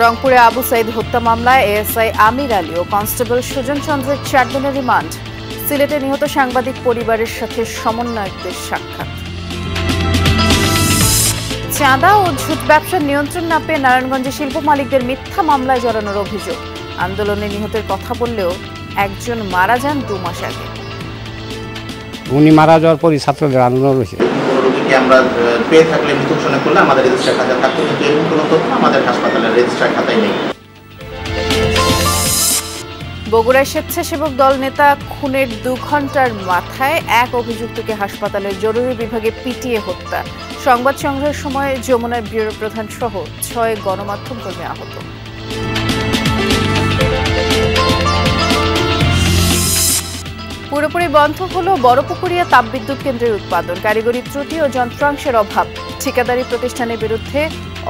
রংপুরে আবু সাইদ হত্যা মামলায় এএসআই আমির আলী ও কনস্টেবল সুজন চন্দ্রের 4 দিনের রিমান্ড। সিলেটে নিহত সাংবাদিক পরিবারের সাথে সমন্বয়কদের সাক্ষাৎ। চাঁদা ও ঝুট ব্যবসার নিয়ন্ত্রণ না পেয়ে নারায়ণগঞ্জে শিল্প মালিকদের মিথ্যা মামলায় জড়ানোর অভিযোগ। আন্দোলনে নিহতের কথা বললেও একজন মারা যান 2 মাস আগে। উনি মারা যাওয়ার পরই ছাত্রদের আন্দোলন হয়েছে। আমরা পেয়ে থাকলে মৃত ঘোষণা করলে আমাদের রেজিস্টার খাতা থাকতো, কিন্তু এরকম কোনো তথ্য আমাদের হাসপাতালের রেজিস্টার খাতায় নেই। বগুড়ায় স্বেচ্ছাসেবক দল নেতা খুনের 2 ঘন্টার মাথায় এক অভিযুক্তকে হাসপাতালের জরুরি বিভাগে পিটিয়ে হত্যা। সংবাদ সংগ্রহের সময় যমুনার ব্যুরো প্রধান সহ 6 গণমাধ্যম কর্মী আহত। পুরোপুরি বন্ধ হলো বড়পুকুরিয়া তাপবিদ্যুৎ কেন্দ্রের উৎপাদন। কারিগরি ত্রুটি ও যন্ত্রাংশের অভাব, ঠিকাদারি প্রতিষ্ঠানের বিরুদ্ধে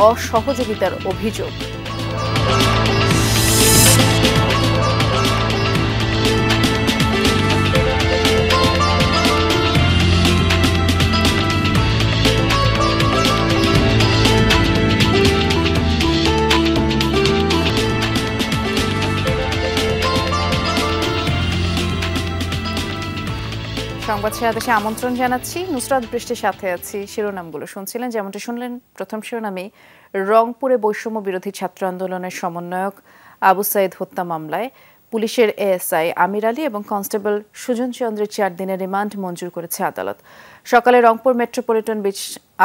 অসহযোগিতার অভিযোগ। সংবাদ শেয়ারে আমন্ত্রণ জানাচ্ছি। নুসরাত বৃষ্টির সাথে আছি। শিরোনামগুলো শুনছিলেন, যেমনটি শুনলেন প্রথম শিরোনামে রংপুরে বৈষম্য বিরোধী ছাত্র আন্দোলনের সমন্বয়ক আবু সাইদ হত্যা মামলায় পুলিশের এএসআই আমির আলী এবং কনস্টেবল সুজন চন্দ্রের 4 দিনের রিমান্ড মঞ্জুর করেছে আদালত। সকালে রংপুর মেট্রোপলিটন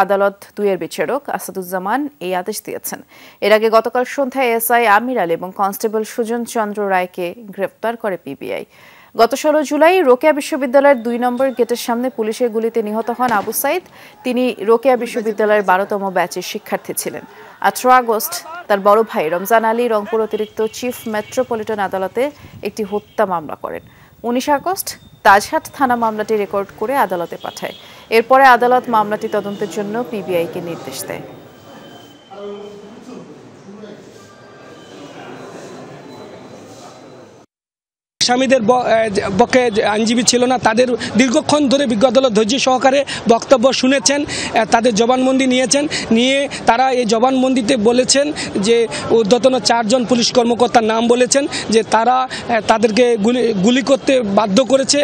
আদালত 2-এর বিচারক আসাদুজ্জামান এই আদেশ দিয়েছেন। এর আগে গতকাল সন্ধ্যায় এএসআই আমির আলী এবং কনস্টেবল সুজন চন্দ্র রায়কে গ্রেফতার করে পিবিআই। গত 16 জুলাই রোকেয়া বিশ্ববিদ্যালয়ের 2 নম্বর গেটের সামনে পুলিশের গুলিতে নিহত হন আবু সাইদ। তিনি রোকেয়া বিশ্ববিদ্যালয়ের 12তম ব্যাচের শিক্ষার্থী ছিলেন। 18 আগস্ট তার বড় ভাই রমজান আলী রংপুর অতিরিক্ত চিফ মেট্রোপলিটন আদালতে একটি হত্যা মামলা করেন। 19 আগস্ট তাজহাট থানা মামলাটি রেকর্ড করে আদালতে পাঠায়। এরপরে আদালত মামলাটি তদন্তের জন্য পিবিআইকে নির্দেশ দেয়। আসামিদের পক্ষে আইনজীবী ছিল না, তাদের দীর্ঘক্ষণ ধরে বিজ্ঞ আদালত ধৈর্য সহকারে বক্তব্য শুনেছেন, তাদের জবানবন্দি নিয়েছেন। নিয়ে তারা এই জবানবন্দিতে বলেছেন যে ঊর্ধ্বতন 4 জন পুলিশ কর্মকর্তার নাম বলেছেন যে তারা তাদেরকে গুলি করতে বাধ্য করেছে।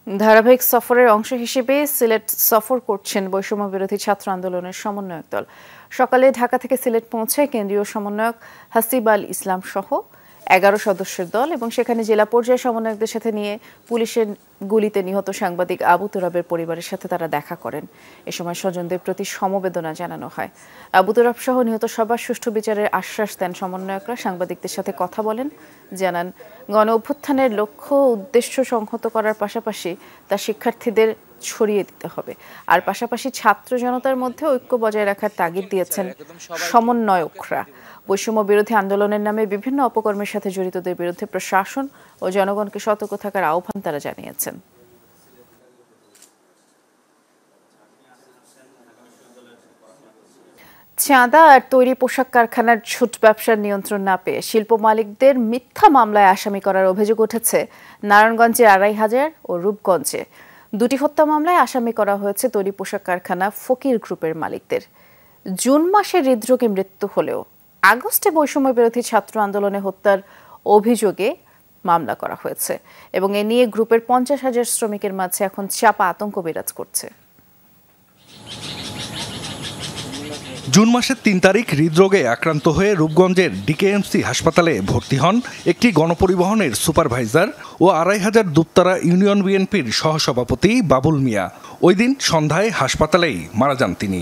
ধারাবাহিক সফরের অংশ হিসেবে সিলেট সফর করছেন বৈষম্য বিরোধী ছাত্র আন্দোলনের সমন্বয়ক দল। সকালে ঢাকা থেকে সিলেট পৌঁছায় কেন্দ্রীয় সমন্বয়ক হাসিব আল ইসলাম সহ 11 সদস্যের দল এবং সেখানে জেলা পর্যায়ে সমন্বয়কদের সাথে নিয়ে পুলিশের গুলিতে নিহত সাংবাদিক আবু তুরাবের পরিবারের সাথে তারা দেখা করেন। এ সময় স্বজনদের প্রতি সমবেদনা জানানো হয়। আবু তুরাব সহ নিহত সবার সুষ্ঠু বিচারের আশ্বাস দেন সমন্বয়করা। সাংবাদিকদের সাথে কথা বলেন, জানান গণ অভ্যুত্থানের লক্ষ্য উদ্দেশ্য সংহত করার পাশাপাশি তা শিক্ষার্থীদের ছড়িয়ে দিতে হবে। আর পাশাপাশি ছাত্র জনতার মধ্যে ঐক্য বজায় রাখার তাগিদ দিয়েছেন সমন্বয়করা। বৈষম্য বিরোধী আন্দোলনের নামে বিভিন্ন অপকর্মের সাথে জড়িতদের বিরুদ্ধে প্রশাসন ও জনগণকে সতর্ক থাকার আহ্বান তারা জানিয়েছেন। চাঁদা আর তৈরি পোশাক কারখানার ঝুট ব্যবসার নিয়ন্ত্রণ না পেয়ে শিল্প মালিকদের মিথ্যা মামলায় আসামি করার অভিযোগ উঠেছে নারায়ণগঞ্জের 2500 ও রূপগঞ্জে। 2টি হত্যা মামলায় আসামি করা হয়েছে তৈরি পোশাক কারখানা ফকির গ্রুপের মালিকদের। জুন মাসে হৃদরোগে মৃত্যু হলেও আগস্টে বৈষম্য বিরোধী ছাত্র আন্দোলনে হত্যার অভিযোগে মামলা করা হয়েছে এবং এ নিয়ে গ্রুপের 50,000 শ্রমিকের মাঝে এখন চাপা আতঙ্ক বিরাজ করছে। জুন মাসের 3 তারিখ হৃদরোগে আক্রান্ত হয়ে রূপগঞ্জের ডিকেএমসি হাসপাতালে ভর্তি হন একটি গণপরিবহনের সুপারভাইজার ও 2500 দুপতারা ইউনিয়ন বিএনপির সহসভাপতি বাবুল মিয়া। ওই দিন সন্ধ্যায় হাসপাতালেই মারা যান তিনি।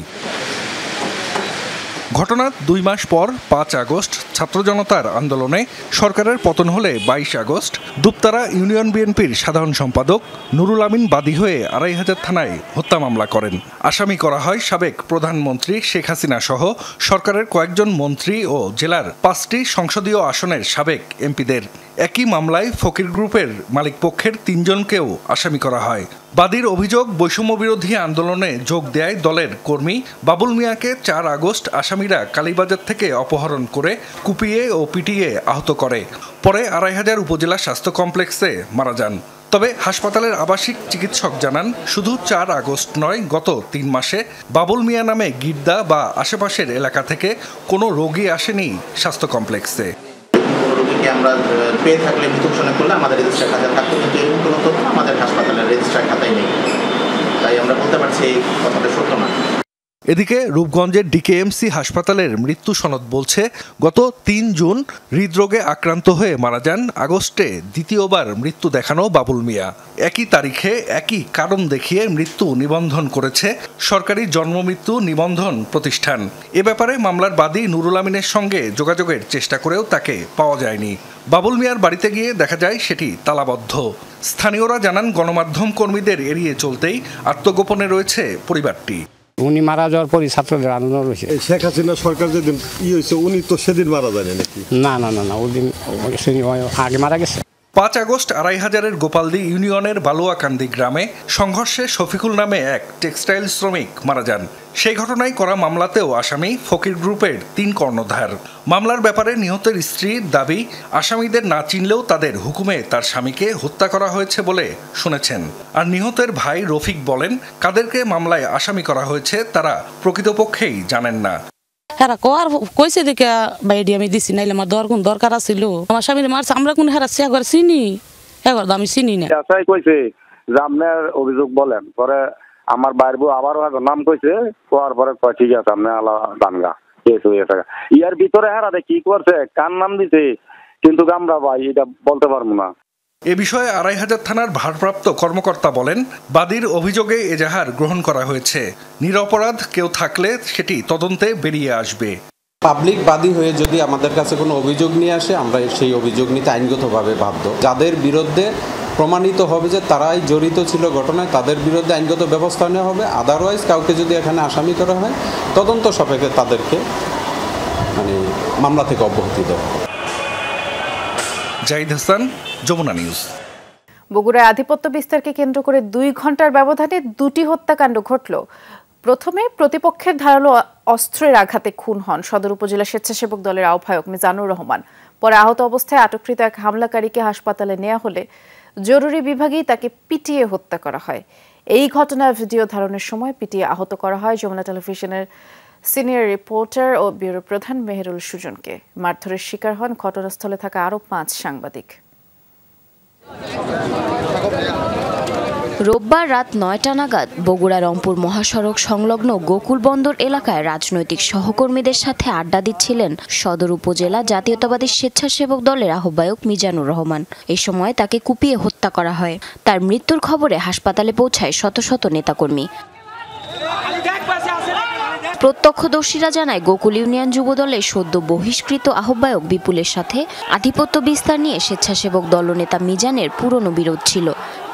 ঘটনার 2 মাস পর 5 আগস্ট ছাত্র জনতার আন্দোলনে সরকারের পতন হলে 22 আগস্ট দুপতারা ইউনিয়ন বিএনপির সাধারণ সম্পাদক নুরুল আমিন বাদী হয়ে 2500 থানায় হত্যা মামলা করেন। আসামি করা হয় সাবেক প্রধানমন্ত্রী শেখ হাসিনা সহ সরকারের কয়েকজন মন্ত্রী ও জেলার 5টি সংসদীয় আসনের সাবেক এমপিদের। একই মামলায় ফকির গ্রুপের মালিকপক্ষের 3 জনকেও আসামি করা হয়। বাদীর অভিযোগ, বৈষম্য বিরোধী আন্দোলনে যোগ দেয় দলের কর্মী বাবুল মিয়াকে 4 আগস্ট আসামিরা কালীবাজার থেকে অপহরণ করে কুপিয়ে ও পিটিয়ে আহত করে। পরে 2500 উপজেলা স্বাস্থ্য কমপ্লেক্সে মারা যান। তবে হাসপাতালের আবাসিক চিকিৎসক জানান শুধু 4 আগস্ট নয়, গত 3 মাসে বাবুল মিয়া নামে গির্দা বা আশেপাশের এলাকা থেকে কোনো রোগী আসেনি স্বাস্থ্য কমপ্লেক্সে। রোগীকে আমরা পেয়ে থাকলে মৃত ঘোষণা করলে আমাদের রেজিস্ট্রার খাতায় থাকতো, কিন্তু এরকম কোনো তথ্য আমাদের হাসপাতালের রেজিস্ট্রার খাতায় নেই। তাই আমরা বলতে পারছি এই কথাটা সত্য না। এদিকে রূপগঞ্জের ডিকেএমসি হাসপাতালের মৃত্যু সনদ বলছে গত 3 জুন হৃদরোগে আক্রান্ত হয়ে মারা যান আগস্টে দ্বিতীয়বার মৃত্যু দেখানো বাবুল মিয়া। একই তারিখে একই কারণ দেখিয়ে মৃত্যু নিবন্ধন করেছে সরকারি জন্ম মৃত্যু নিবন্ধন প্রতিষ্ঠান। এ ব্যাপারে মামলার বাদী নুরুল আমিনের সঙ্গে যোগাযোগের চেষ্টা করেও তাকে পাওয়া যায়নি। বাবুল মিয়ার বাড়িতে গিয়ে দেখা যায় সেটি তালাবদ্ধ। স্থানীয়রা জানান গণমাধ্যম কর্মীদের এড়িয়ে চলতেই আত্মগোপনে রয়েছে পরিবারটি। উনি মারা যাওয়ার পরই ছাত্রদের আন্দোলন রয়েছে। শেখ হাসিনা সরকার যেদিন হয়েছে উনি তো সেদিন মারা যায়নি নাকি? না না না না, ওই দিন আগে মারা গেছে। 5 আগস্ট 2500-এর গোপালদি ইউনিয়নের বালুয়াকান্দি গ্রামে সংঘর্ষে শফিকুল নামে এক টেক্সটাইল শ্রমিক মারা যান। সেই ঘটনায় করা মামলাতেও আসামি ফকির গ্রুপের 3 কর্ণধার। মামলার ব্যাপারে নিহতের স্ত্রীর দাবি, আসামিদের না চিনলেও তাদের হুকুমে তার স্বামীকে হত্যা করা হয়েছে বলে শুনেছেন। আর নিহতের ভাই রফিক বলেন, কাদেরকে মামলায় আসামি করা হয়েছে তারা প্রকৃতপক্ষেই জানেন না। হেরা কর কইছে দেখে বাইডি আমি দিছি, নাইলে আমার কোন দরকার আছিল। আমার স্বামীর মারছে, আমরা কোন হেরা সে একবার চিনি, একবার আমি চিনি না। আচ্ছাই কইছে যে আপনার অভিযোগ বলেন, পরে আমার বাইর বউ আবারও নাম কইছে, কোয়ার পরে কয় ঠিক আছে আপনি আলা দানগা কেস হয়ে থাকা। ইয়ার ভিতরে হেরাতে কি করছে, কার নাম দিছে, কিন্তু আমরা ভাই এটা বলতে পারবো না। এ বিষয়ে 2500 থানার ভারপ্রাপ্ত কর্মকর্তা বলেন, বাদীর অভিযোগে এজাহার গ্রহণ করা হয়েছে। নিরপরাধ কেউ থাকলে সেটি তদন্তে বেরিয়ে আসবে। পাবলিক বাদী হয়ে যদি আমাদের কাছে কোনো অভিযোগ নিয়ে আসে, আমরা সেই অভিযোগ নিতে আইনগতভাবে বাধ্য। যাদের বিরুদ্ধে প্রমাণিত হবে যে তারাই জড়িত ছিল ঘটনায়, তাদের বিরুদ্ধে আইনগত ব্যবস্থা নেওয়া হবে। আদারওয়াইজ কাউকে যদি এখানে আসামি করা হয়, তদন্ত সাপেক্ষে তাদেরকে মামলা থেকে অব্যাহতি দেওয়া হবে। জাহিদ হাসান, যমুনা নিউজ। বগুড়ায় আধিপত্য বিস্তারকে কেন্দ্র করে 2 ঘন্টার ব্যবধানে 2টি হত্যাকাণ্ড ঘটল। প্রথমে প্রতিপক্ষের ধারালো অস্ত্রের আঘাতে খুন হন সদর উপজেলা স্বেচ্ছাসেবক দলের আহ্বায়ক মিজানুর রহমান। পরে আহত অবস্থায় আটককৃত এক হামলাকারীকে হাসপাতালে নেওয়া হলে জরুরি বিভাগেই তাকে পিটিয়ে হত্যা করা হয়। এই ঘটনার ভিডিও ধারণের সময় পিটিয়ে আহত করা হয় যমুনা টেলিভিশনের সিনিয়র রিপোর্টার ও ব্যুরো প্রধান মেহেরুল সুজনকে। মারধরের শিকার হন ঘটনাস্থলে থাকা আরও 5 সাংবাদিক। রোববার রাত 9টা নাগাদ বগুড়া রংপুর মহাসড়ক সংলগ্ন গোকুল বন্দর এলাকায় রাজনৈতিক সহকর্মীদের সাথে আড্ডা দিচ্ছিলেন সদর উপজেলা জাতীয়তাবাদী স্বেচ্ছাসেবক দলের আহ্বায়ক মিজানুর রহমান। এ সময় তাকে কুপিয়ে হত্যা করা হয়। তার মৃত্যুর খবরে হাসপাতালে পৌঁছায় শত শত নেতাকর্মী। প্রত্যক্ষদর্শীরা জানায়, গোকুল ইউনিয়ন যুবদলের সদ্য বহিষ্কৃত আহ্বায়ক বিপুলের সাথে আধিপত্য বিস্তার নিয়ে স্বেচ্ছাসেবক দলনেতা মিজানের পুরনো বিরোধ ছিল।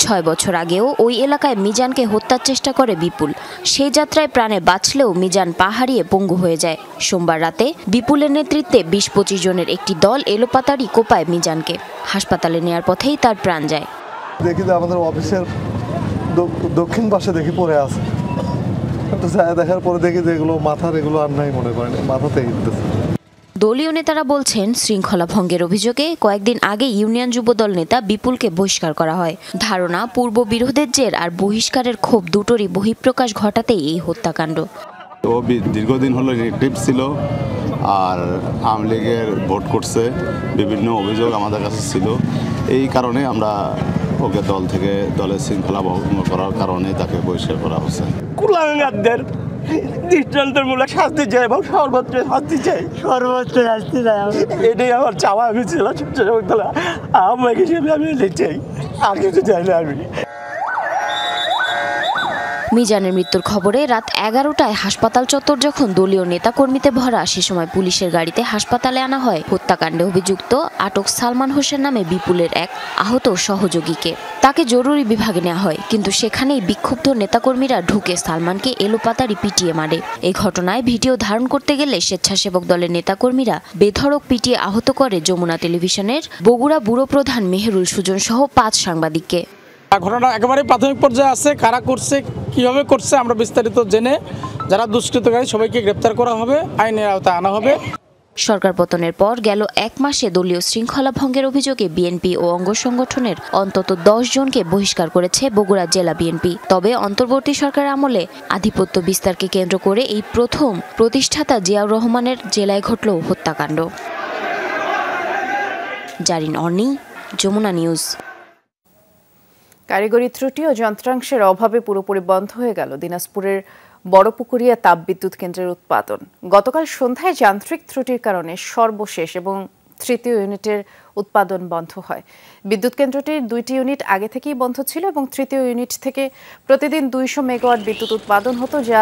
6 বছর আগেও ওই এলাকায় মিজানকে হত্যার চেষ্টা করে বিপুল। সেই যাত্রায় প্রাণে বাঁচলেও মিজান পা হারিয়ে পঙ্গু হয়ে যায়। সোমবার রাতে বিপুলের নেতৃত্বে 20-25 জনের একটি দল এলোপাতাড়ি কোপায় মিজানকে। হাসপাতালে নেয়ার পথেই তার প্রাণ যায়। দেখি যে আমাদের অফিসের দক্ষিণ পাশে দেখি পড়ে আছে, দেখার পরে দেখি যে এগুলো মাথার এগুলো আর নাই, মনে করেন মাথাতে হিটতেছে। দলীয় নেতারা বলছেন, শৃঙ্খলা ভঙ্গের অভিযোগে কয়েকদিন আগে ইউনিয়ন যুবদল নেতা বিপুলকে বহিষ্কার করা হয়। ধারণা, পূর্ব বিরোধের জের আর বহিষ্কারের ক্ষোভ দুটোরই বহিঃপ্রকাশ ঘটাতেই এই হত্যাকাণ্ড। ও দীর্ঘদিন হলো রিলেটিভ ছিল, আর আওয়ামী লীগের ভোট করছে, বিভিন্ন অভিযোগ আমাদের কাছে ছিল। এই কারণে আমরা ওকে দল থেকে দলের শৃঙ্খলা ভঙ্গ করার কারণে তাকে বহিষ্কার করা হচ্ছে। কুলাঙ্গারদের দৃষ্টান্তমূলক শাস্তি চাই এবং সর্বোচ্চ শাস্তি চাই, সর্বোচ্চ শাস্তি চাই। এটাই আমার চাওয়া। আমি ছিলাম স্বেচ্ছাসেবক দল আহ্বায়ক হিসেবে আমি এটাই চাই, আর কিছু চাই না আমি। মিজানের মৃত্যুর খবরে রাত 11টায় হাসপাতাল চত্বর যখন দলীয় নেতাকর্মীতে ভরা, সে সময় পুলিশের গাড়িতে হাসপাতালে আনা হয় হত্যাকাণ্ডে অভিযুক্ত আটক সালমান হোসেন নামে বিপুলের এক আহত সহযোগীকে। তাকে জরুরি বিভাগে নেওয়া হয়, কিন্তু সেখানেই বিক্ষুব্ধ নেতাকর্মীরা ঢুকে সালমানকে এলোপাতাড়ি পিটিয়ে মারে। এই ঘটনায় ভিডিও ধারণ করতে গেলে স্বেচ্ছাসেবক দলের নেতাকর্মীরা বেধড়ক পিটিয়ে আহত করে যমুনা টেলিভিশনের বগুড়া ব্যুরো প্রধান মেহেরুল সুজন সহ 5 সাংবাদিককে। ঘটনা একেবারে প্রাথমিক পর্যায়ে আছে। কারা করছে, কিভাবে করছে, আমরা বিস্তারিত জেনে যারা দুষ্কৃতকারী সবাইকে গ্রেপ্তার করা হবে, আইনের আওতায় আনা হবে। সরকার পতনের পর গেল ১ মাসে দলীয় শৃঙ্খলা ভঙ্গের অভিযোগে বিএনপি ও অঙ্গ সংগঠনের অন্তত ১০ জনকে বহিষ্কার করেছে বগুড়া জেলা বিএনপি। তবে অন্তর্বর্তী সরকারের আমলে আধিপত্য বিস্তারকে কেন্দ্র করে এই প্রথম প্রতিষ্ঠাতা জিয়াউর রহমানের জেলায় ঘটল হত্যাকাণ্ড। জারিন অর্নি, যমুনা নিউজ। কারিগরি ত্রুটি ও যন্ত্রাংশের অভাবে পুরোপুরি বন্ধ হয়ে গেল দিনাজপুরের বড়পুকুরিয়া তাপবিদ্যুৎ কেন্দ্রের উৎপাদন। গতকাল সন্ধ্যায় যান্ত্রিক ত্রুটির কারণে সর্বশেষ এবং তৃতীয় ইউনিটের উৎপাদন বন্ধ হয়। বিদ্যুৎ কেন্দ্রটির 2টি ইউনিট আগে থেকেই বন্ধ ছিল এবং তৃতীয় ইউনিট থেকে প্রতিদিন 200 মেগাওয়াট বিদ্যুৎ উৎপাদন হতো, যা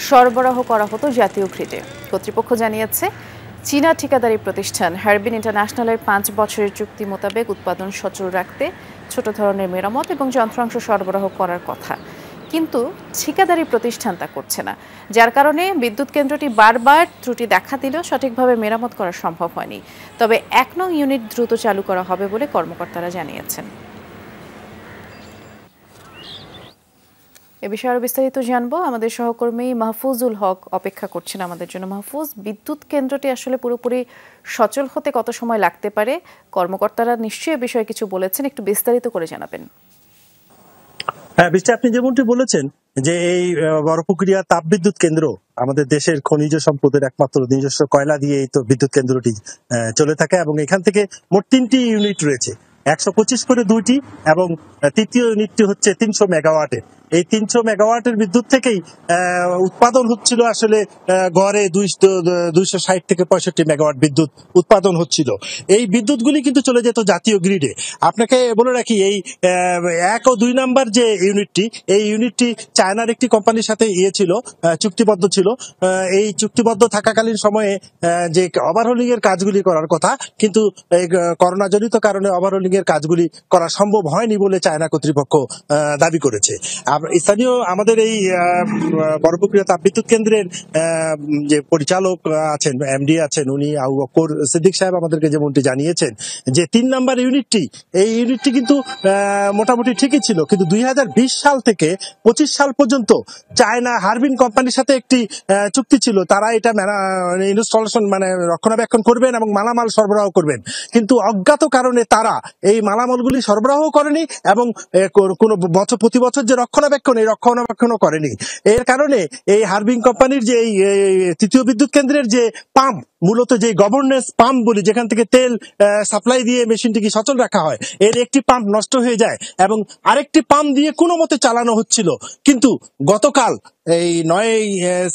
সরবরাহ করা হতো জাতীয় গ্রিডে। কর্তৃপক্ষ জানিয়েছে, চীনা ঠিকাদারি প্রতিষ্ঠান হারবিন ইন্টারন্যাশনালের 5 বছরের চুক্তি মোতাবেক উৎপাদন সচল রাখতে ছোট ধরনের মেরামত এবং যন্ত্রাংশ সরবরাহ করার কথা, কিন্তু ঠিকাদারি প্রতিষ্ঠান তা করছে না, যার কারণে বিদ্যুৎ কেন্দ্রটি বারবার ত্রুটি দেখা দিলেও সঠিকভাবে মেরামত করা সম্ভব হয়নি। তবে 1 নং ইউনিট দ্রুত চালু করা হবে বলে কর্মকর্তারা জানিয়েছেন। এ বিষয়ে আরো বিস্তারিত জানবো, আমাদের সহকর্মী মাহফুজুল হক অপেক্ষা করছেন আমাদের জন্য। মাহফুজ, বিদ্যুৎ কেন্দ্রটি আসলে পুরোপুরি সচল হতে কত সময় লাগতে পারে? কর্মকর্তারা নিশ্চয়ই এ বিষয়ে কিছু বলেছেন, একটু বিস্তারিত করে জানাবেন। হ্যাঁ, বৃষ্টি, আপনি যেমনটি বলেছেন যে এই বড়পুকুরিয়া তাপবিদ্যুৎ কেন্দ্র আমাদের দেশের খনিজ সম্পদের একমাত্র নিজস্ব কয়লা দিয়ে এই তো বিদ্যুৎ কেন্দ্রটি চলে থাকে এবং এখান থেকে মোট 3টি ইউনিট রয়েছে, 125 করে 2টি এবং তৃতীয় ইউনিটটি হচ্ছে 300 মেগাওয়াটের। এই 300 মেগাওয়াটের বিদ্যুৎ থেকেই উৎপাদন হচ্ছিল আসলে গড়ে 260 থেকে 65 মেগাওয়াট বিদ্যুৎ উৎপাদন হচ্ছিল। এই বিদ্যুৎগুলি কিন্তু চলে যেত জাতীয় গ্রিডে। আপনাকে বলে রাখি, এই 1 ও 2 নাম্বার যে ইউনিটটি, এই ইউনিটটি চায়নার একটি কোম্পানির সাথে ছিল, চুক্তিবদ্ধ ছিল। এই চুক্তিবদ্ধ থাকাকালীন সময়ে যে ওভারহোলিং এর কাজগুলি করার কথা, কিন্তু এই করোনা জনিত কারণে ওভারহোলিং এর কাজগুলি করা সম্ভব হয়নি বলে চায়না কর্তৃপক্ষ দাবি করেছে। স্থানীয় আমাদের এই বড়পুকুরিয়া তাপবিদ্যুৎ কেন্দ্রের যে পরিচালক আছেন, এমডি আছেন, উনি আবু বকর সিদ্দিক সাহেব আমাদেরকে যেমনটি জানিয়েছেন যে 3 নাম্বার ইউনিটটি, এই ইউনিটটি কিন্তু মোটামুটি ঠিকই ছিল, কিন্তু 2020 সাল থেকে 25 সাল পর্যন্ত চায়না হারবিন কোম্পানির সাথে একটি চুক্তি ছিল, তারা এটা ইনস্টলেশন মানে রক্ষণাবেক্ষণ করবেন এবং মালামাল সরবরাহ করবেন, কিন্তু অজ্ঞাত কারণে তারা এই মালামালগুলি সরবরাহ করেনি এবং কোনো প্রতি বছর যে রক্ষণাবেক্ষণও করেনি। এর কারণে এই হারবিন কোম্পানির যে এই তৃতীয় বিদ্যুৎ কেন্দ্রের যে পাম্প, মূলত যে গভর্নেন্স পাম্প বলি, যেখান থেকে তেল সাপ্লাই দিয়ে মেশিনটিকে সচল রাখা হয়, এর একটি পাম্প নষ্ট হয়ে যায় এবং আরেকটি পাম্প দিয়ে কোনো মতে চালানো হচ্ছিল। কিন্তু গতকাল এই 9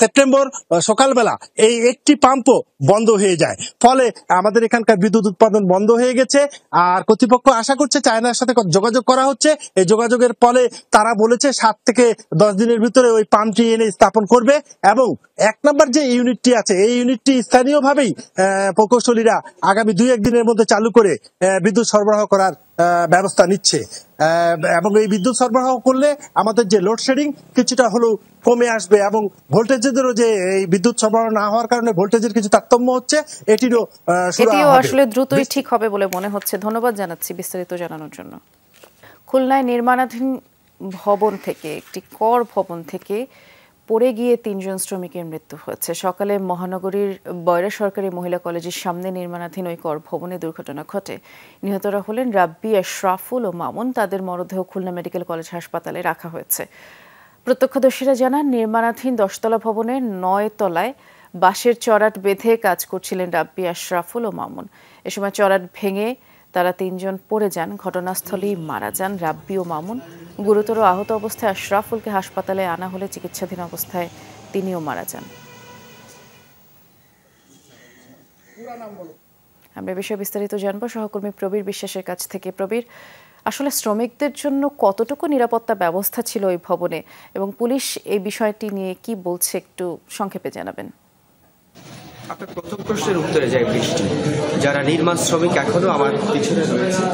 সেপ্টেম্বর সকালবেলা এই একটি পাম্পও বন্ধ হয়ে যায়, ফলে আমাদের এখানকার বিদ্যুৎ উৎপাদন বন্ধ হয়ে গেছে। আর কর্তৃপক্ষ আশা করছে, চায়নার সাথে যোগাযোগ করা হচ্ছে, এই যোগাযোগের ফলে তারা বলেছে 7 থেকে 10 দিনের ভিতরে ওই পাম্পটি এনে স্থাপন করবে এবং 1 নম্বর যে ইউনিটটি আছে, এই ইউনিটটি স্থানীয়ভাবেই প্রকৌশলীরা আগামী 2-1 দিনের মধ্যে চালু করে বিদ্যুৎ সরবরাহ করার ব্যবস্থা নিচ্ছে এবং এই বিদ্যুৎ সরবরাহ করলে আমাদের যে লোডশেডিং কিছুটা হলেও কমে আসবে এবং ভোল্টেজেরও যে এই বিদ্যুৎ সরবরাহ না হওয়ার কারণে ভোল্টেজের কিছু তারতম্য হচ্ছে, এটিও আসলে দ্রুতই ঠিক হবে বলে মনে হচ্ছে। ধন্যবাদ জানাচ্ছি বিস্তারিত জানানোর জন্য। খুলনায় নির্মাণাধীন ভবন থেকে, একটি কর ভবন থেকে পড়ে গিয়ে 3 জন শ্রমিকের মৃত্যু হয়েছে। সকালে মহানগরীর বয়রা সরকারি মহিলা কলেজের সামনে নির্মাণাধীন ওই কর ভবনে দুর্ঘটনা ঘটে। নিহতরা হলেন রাব্বি, আশরাফুল ও মামুন। তাদের মরদেহ খুলনা মেডিকেল কলেজ হাসপাতালে রাখা হয়েছে। প্রত্যক্ষদর্শীরা জানান, নির্মাণাধীন 10তলা ভবনের 9 তলায় বাঁশের চড়াট বেঁধে কাজ করছিলেন রাব্বি, আশরাফুল ও মামুন। এ সময় চড়াট ভেঙে তারা 3 জন পড়ে যান, ঘটনাস্থলেই মারা যান রাব্বি ও মামুন। গুরুতর আহত অবস্থায় আশরাফুলকে হাসপাতালে আনা হলে চিকিৎসাধীন অবস্থায় তিনিও মারা যান। আমরা বিষয়ে বিস্তারিত জানবো সহকর্মী প্রবীর বিশ্বাসের কাছ থেকে। প্রবীর, আসলে শ্রমিকদের জন্য কতটুকু নিরাপত্তা ব্যবস্থা ছিল এই ভবনে এবং পুলিশ এই বিষয়টি নিয়ে কি বলছে, একটু সংক্ষেপে জানাবেন। আপনার প্রথম প্রশ্নের উত্তরে যায় বৃষ্টি। যারা নির্মাণ শ্রমিক এখনো আমার পিছনে রয়েছে,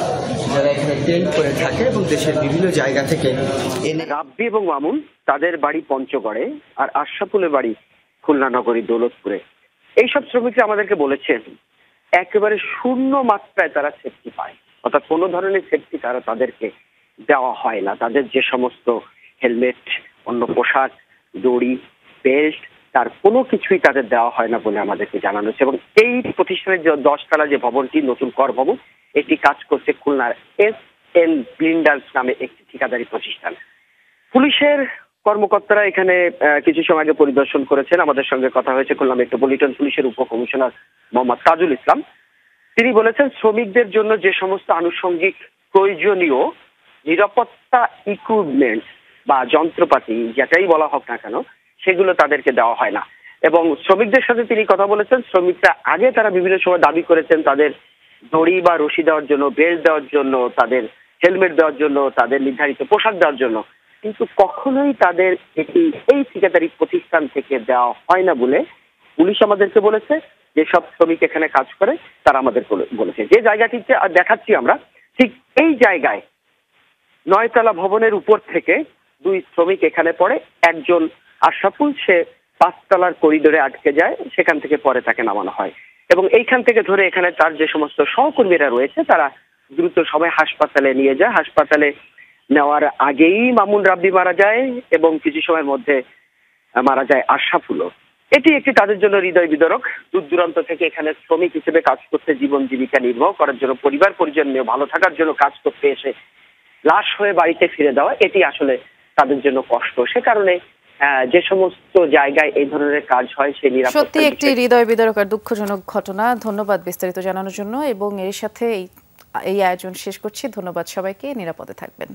যারা এখানে টেন্ট করে থাকে এবং দেশের বিভিন্ন জায়গা থেকে রাব্বি এবং মামুন তাদের বাড়ি পঞ্চগড়ে আর আশরাফুলের বাড়ি খুলনা নগরী দৌলতপুরে। এইসব শ্রমিকরা আমাদেরকে বলেছেন একেবারে শূন্য মাত্রায় তারা সেফটি পায়, অর্থাৎ কোনো ধরনের সেফটি তাদেরকে দেওয়া হয় না। তাদের যে সমস্ত হেলমেট, অন্য পোশাক, দড়ি, বেল্ট তার কোনো কিছুই তাদের দেওয়া হয় না বলে আমাদেরকে জানানো হয়েছে। এবং এই প্রতিষ্ঠানের যে 10 তলা যে ভবনটি, নতুন কর ভবন, এটি কাজ করছে খুলনার SN বিল্ডার্স নামে একটি ঠিকাদারি প্রতিষ্ঠান। পুলিশের কর্মকর্তারা এখানে কিছু সময় আগে পরিদর্শন করেছেন। আমাদের সঙ্গে কথা হয়েছে খুলনা মেট্রোপলিটন পুলিশের উপকমিশনার মোহাম্মদ তাজুল ইসলাম। তিনি বলেছেন শ্রমিকদের জন্য যে সমস্ত আনুষঙ্গিক প্রয়োজনীয় নিরাপত্তা ইকুইপমেন্ট বা যন্ত্রপাতি যেটাই বলা হোক না কেন, সেগুলো তাদেরকে দেওয়া হয় না। এবং শ্রমিকদের সাথে তিনি কথা বলেছেন, শ্রমিকরা আগে তারা বিভিন্ন সময় দাবি করেছেন তাদের দড়ি বা রশি দেওয়ার জন্য, বেল্ট দেওয়ার জন্য, তাদের হেলমেট দেওয়ার জন্য, তাদের নির্ধারিত পোশাক দেওয়ার জন্য, কিন্তু কখনোই তাদের এই ঠিকাদারি প্রতিষ্ঠান থেকে দেওয়া হয় না বলে পুলিশ আমাদেরকে বলেছে। যে সব শ্রমিক এখানে কাজ করে তারা আমাদের বলেছে। যে জায়গাটিতে দেখাচ্ছি আমরা, ঠিক এই জায়গায় 9 তলা ভবনের উপর থেকে 2 শ্রমিক এখানে পড়ে। একজন আশরাফুল, সে 5 তলার করিডোরে আটকে যায়, সেখান থেকে পরে তাকে নামানো হয় এবং এইখান থেকে ধরে এখানে তার যে সমস্ত সহকর্মীরা রয়েছে তারা দ্রুত সবাই হাসপাতালে নিয়ে যায়। হাসপাতালে নেওয়ার আগেই মামুন রাব্বি মারা যায় এবং কিছু সময়ের মধ্যে মারা যায় আশরাফুলও। এটি একটি তাদের জন্য হৃদয় বিদারক। দূর দূরান্ত থেকে এখানে শ্রমিক হিসেবে কাজ করতে, জীবন জীবিকা নির্বাহ করার জন্য, পরিবার পরিজন নিয়ে ভালো থাকার জন্য কাজ করতে এসে লাশ হয়ে বাড়িতে ফিরে দেওয়া, এটি আসলে তাদের জন্য কষ্ট। সে কারণে যে সমস্ত জায়গায় এই ধরনের কাজ হয় সেই নিরাপত্তা সত্যি একটি হৃদয় বিদারক আর দুঃখজনক ঘটনা। ধন্যবাদ বিস্তারিত জানানোর জন্য এবং এর সাথে এই আয়োজন শেষ করছি। ধন্যবাদ সবাইকে, নিরাপদে থাকবেন।